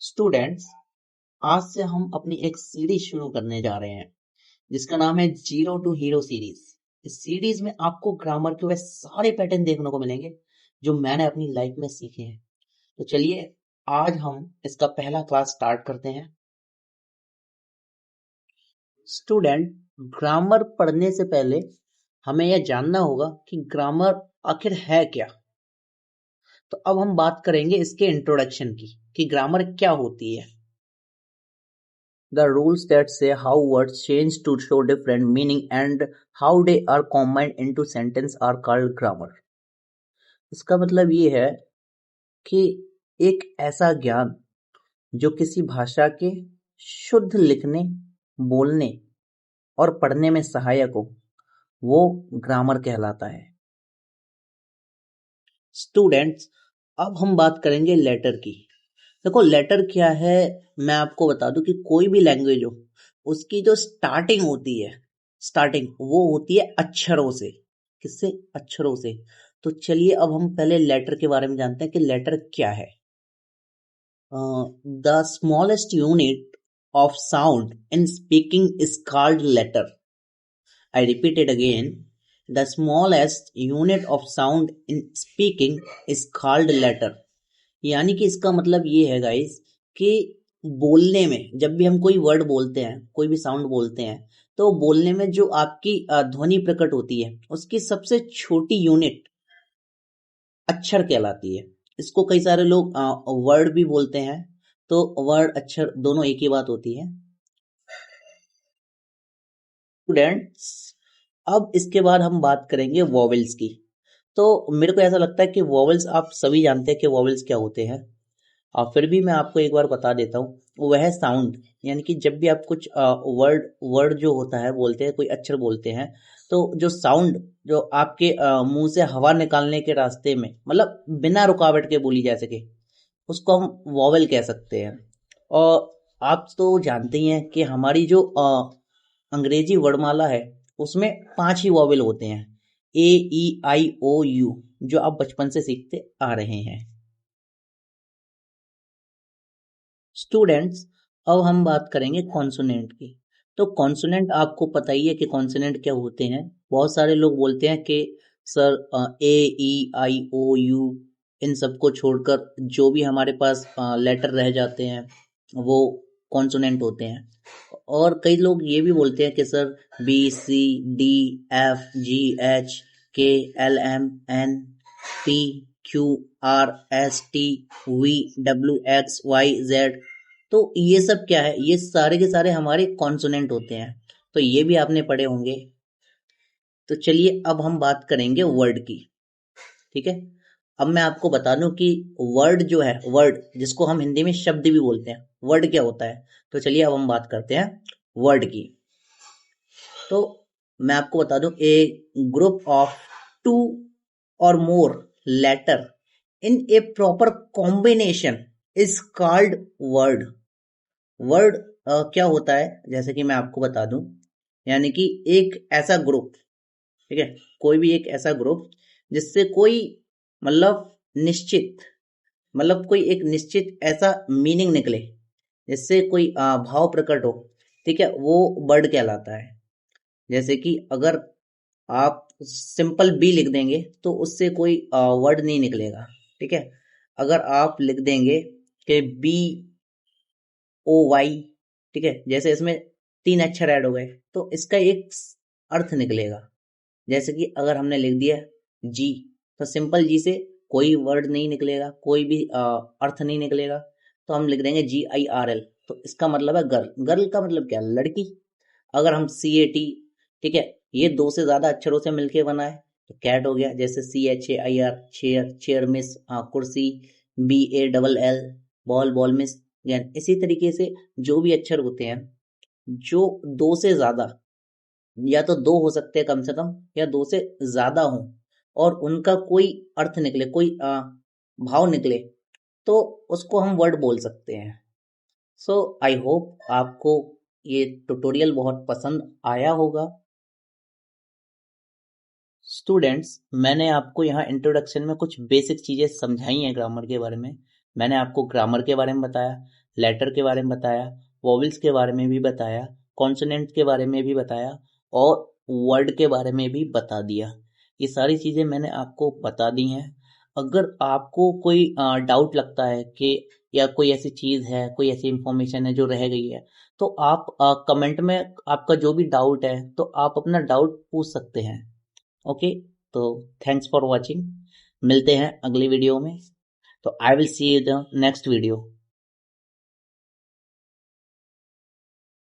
Students, आज से हम अपनी एक सीरीज शुरू करने जा रहे हैं जिसका नाम है जीरो टू हीरो सीरीज। इस सीरीज में आपको ग्रामर के वे सारे पैटर्न देखने को मिलेंगे जो मैंने अपनी लाइफ में सीखे हैं। तो चलिए आज हम इसका पहला क्लास स्टार्ट करते हैं। स्टूडेंट, ग्रामर पढ़ने से पहले हमें यह जानना होगा कि ग्रामर आखिर है क्या। तो अब हम बात करेंगे इसके इंट्रोडक्शन की कि ग्रामर क्या होती है। The rules that say how words change to show different meaning and how they are combined into sentence are called grammar। इसका मतलब ये है कि एक ऐसा ज्ञान जो किसी भाषा के शुद्ध लिखने, बोलने और पढ़ने में सहायक हो, वो ग्रामर कहलाता है। स्टूडेंट्स, अब हम बात करेंगे लेटर की। देखो, लेटर क्या है, मैं आपको बता दूं कि कोई भी लैंग्वेज हो उसकी जो स्टार्टिंग होती है, स्टार्टिंग वो होती है अक्षरों से। किससे? अक्षरों से। तो चलिए अब हम पहले लेटर के बारे में जानते हैं कि लेटर क्या है। The smallest unit of sound in speaking is called letter. I repeat it again, the smallest unit of sound in speaking is called letter. यानी कि इसका मतलब ये है गाइस कि बोलने में जब भी हम कोई वर्ड बोलते हैं, कोई भी साउंड बोलते हैं, तो बोलने में जो आपकी ध्वनि प्रकट होती है उसकी सबसे छोटी यूनिट अक्षर कहलाती है। इसको कई सारे लोग वर्ड भी बोलते हैं। तो वर्ड अक्षर दोनों एक ही बात होती है। स्टूडेंट्स, अब इसके बाद हम बात करेंगे वॉवेल्स की। तो मेरे को ऐसा लगता है कि वॉवेल्स आप सभी जानते हैं कि वॉवेल्स क्या होते हैं, और फिर भी मैं आपको एक बार बता देता हूँ। वह साउंड, यानी कि जब भी आप कुछ वर्ड वर्ड जो होता है बोलते हैं, कोई अक्षर बोलते हैं, तो जो साउंड जो आपके मुंह से हवा निकालने के रास्ते में, मतलब बिना रुकावट के बोली जा सके, उसको हम वॉवेल कह सकते हैं। और आप तो जानते ही हैं कि हमारी जो अंग्रेजी वर्णमाला है उसमें 5 ही वॉवेल होते हैं, ए ई आई ओ यू, जो आप बचपन से सीखते आ रहे हैं। स्टूडेंट्स, अब हम बात करेंगे कॉन्सोनेंट की। तो कॉन्सोनेंट आपको पता ही है कि कॉन्सोनेंट क्या होते हैं। बहुत सारे लोग बोलते हैं कि sir A E I O you in सबको छोड़कर जो भी हमारे पास लेटर रह जाते हैं वो कॉन्सोनेंट होते हैं। और कई लोग ये भी बोलते हैं कि sir B C D F G H K L M N P Q R S T V W X Y Z, तो ये सब क्या है, ये सारे के सारे हमारे कॉन्सोनेंट होते हैं। तो ये भी आपने पढ़े होंगे। तो चलिए अब हम बात करेंगे वर्ड की। ठीक है, अब मैं आपको बता दूं कि वर्ड जो है, वर्ड जिसको हम हिंदी में शब्द भी बोलते हैं, वर्ड क्या होता है। तो चलिए अब हम बात करते हैं वर्ड की। तो मैं आपको बता दूं, ए ग्रुप ऑफ 2 और more letter in a proper combination is called word. Word क्या होता है, जैसे कि मैं आपको बता दूं, यानी कि एक ऐसा ग्रुप, ठीक है, कोई भी एक ऐसा ग्रुप जिससे कोई मतलब निश्चित, मतलब कोई एक निश्चित ऐसा मीनिंग निकले, जिससे कोई भाव प्रकट हो, ठीक है, वो वर्ड कहलाता है। जैसे कि अगर आप सिंपल बी लिख देंगे तो उससे कोई वर्ड नहीं निकलेगा। ठीक है, अगर आप लिख देंगे कि बी ओ वाई, ठीक है, जैसे इसमें 3 अक्षर ऐड हो गए तो इसका एक अर्थ निकलेगा। जैसे कि अगर हमने लिख दिया जी, तो सिंपल जी से कोई वर्ड नहीं निकलेगा, कोई भी अर्थ नहीं निकलेगा। तो हम लिख देंगे जी आई आर एल, तो इसका मतलब है गर्ल। गर्ल का मतलब क्या? लड़की। अगर हम सी ए टी, ठीक है, ये 2 से ज्यादा अक्षरों से मिलके बना है तो कैट हो गया। जैसे C H A I R, chair, chair means, कुर्सी, B A double L, ball, ball means. इसी तरीके से जो भी अक्षर होते हैं जो 2 से ज्यादा, या तो 2 हो सकते हैं कम से कम, या 2 से ज्यादा हो, और उनका कोई अर्थ निकले, कोई भाव निकले, तो उसको हम वर्ड बोल सकते हैं। सो आई होप आपको ये ट्यूटोरियल बहुत पसंद आया होगा। स्टूडेंट्स, मैंने आपको यहाँ इंट्रोडक्शन में कुछ बेसिक चीजें समझाई हैं ग्रामर के बारे में। मैंने आपको ग्रामर के बारे में बताया, लेटर के बारे में बताया, वोवेल्स के बारे में भी बताया, कॉन्सोनेंट के बारे में भी बताया और वर्ड के बारे में भी बता दिया। ये सारी चीज़ें मैंने आपको बता दी हैं। अगर आपको कोई डाउट लगता है कि या कोई ऐसी चीज़ है, कोई ऐसी इंफॉर्मेशन है जो रह गई है, तो आप कमेंट में आपका जो भी डाउट है तो आप अपना डाउट पूछ सकते हैं। ओके, तो थैंक्स फॉर वॉचिंग। मिलते हैं अगली वीडियो में। तो I will see you the next video.